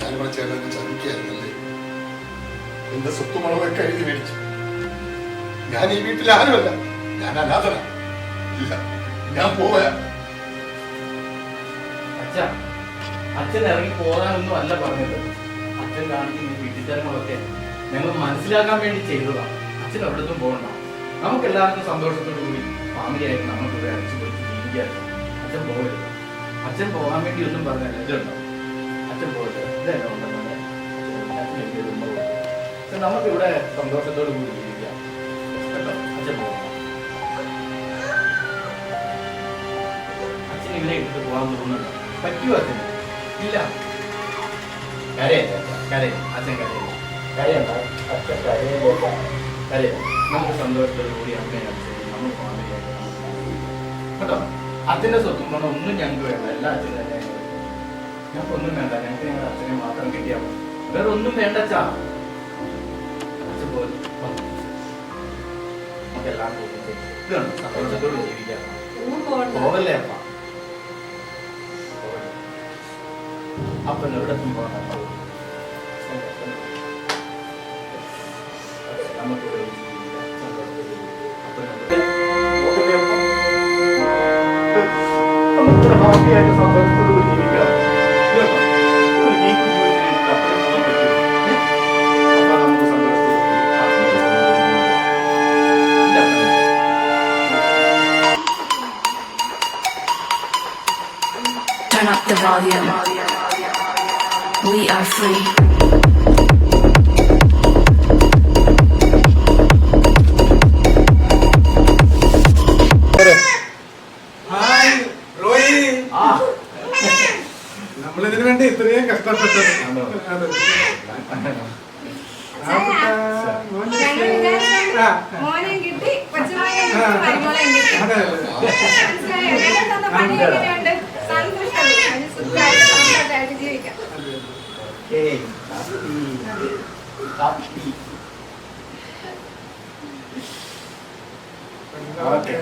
ഞാനിവിടെ ചേട്ടനെ ചതിക്കായിരുന്നല്ലേ. എന്റെ സ്വത്തുമളവൊക്കെ എഴുതി മേടിച്ചു. ഞാൻ ഈ വീട്ടിൽ ആരുമല്ല, ഞാൻ അനാഥന. ഇല്ല, ഞാൻ പോവാ. അച്ഛൻ ഇറങ്ങി പോകാനൊന്നും അല്ല പറഞ്ഞത്. അച്ഛൻ കാണിക്കുന്ന വീട്ടിത്തരങ്ങളൊക്കെ ഞങ്ങൾ മനസ്സിലാക്കാൻ വേണ്ടി ചെയ്തതാണ്. അച്ഛൻ എവിടത്തും പോകണ്ട. നമുക്ക് എല്ലാവർക്കും സന്തോഷത്തോടു കൂടി ഫാമിലിയായിട്ട് നമുക്കിവിടെ അടിച്ചു പൊളിച്ച് ജീവിക്കാറുണ്ട്. അച്ഛൻ പോകരുത്. അച്ഛൻ പോകാൻ വേണ്ടി ഒന്നും പറഞ്ഞല്ല. ഇതുണ്ടോ, അച്ഛൻ പോകരുത്. ഇതെന്നെ ഉണ്ടെന്നുണ്ട് അച്ഛൻ എനിക്ക് ഉമ്മ കൊടുത്തു. പക്ഷെ നമുക്കിവിടെ സന്തോഷത്തോടു കൂടി ജീവിക്കാം. അച്ഛൻ പോകണം. അച്ഛൻ ഇവരെ ഇട്ടിട്ട് പോകാൻ തോന്നുന്നുണ്ടോ? പറ്റുമോ അച്ഛന്? ഇല്ല. കരയല്ല അച്ഛൻ കരയല്ല. കരയണ്ട അച്ഛൻ കരയല്ല. നമുക്ക് സന്തോഷത്തോടു കൂടി അമ്മയെ അനുസരിച്ച് നമ്മൾ ഫാമിലിയായിട്ട് കേട്ടോ. അച്ഛൻ്റെ സ്വത്തും പണം ഒന്നും ഞങ്ങൾക്ക് വേണ്ട. എല്ലാ അച്ഛനും തന്നെ ഞങ്ങൾക്ക് ഒന്നും വേണ്ട. ഞങ്ങൾക്ക് ഞങ്ങളുടെ അച്ഛനെ മാത്രം കിട്ടിയാൽ മതി. വേറെ ഒന്നും വേണ്ട അച്ഛാ. അച്ഛൻ പോലും നമുക്ക് എല്ലാം ഇതാണ് സന്തോഷത്തോട് ജീവിക്കാം. പോകല്ലേ അപ്പ. അപ്പൻ എവിടെത്തും പോകണം. നമുക്ക് ഹാപ്പിയായിട്ട് സന്തോഷത്തോട് കൂടി ജീവിക്കാം. Turn up the volume. We are free. നമ്മളിതിനു വേണ്ടി ഇത്രയും കഷ്ടപ്പെട്ടത്. മോനെ കിട്ടി, കൊച്ചുമോനെ കിട്ടി, മരുമോളെയും കിട്ടി. സന്തോഷമായിട്ട് ജീവിക്കാം. Okay.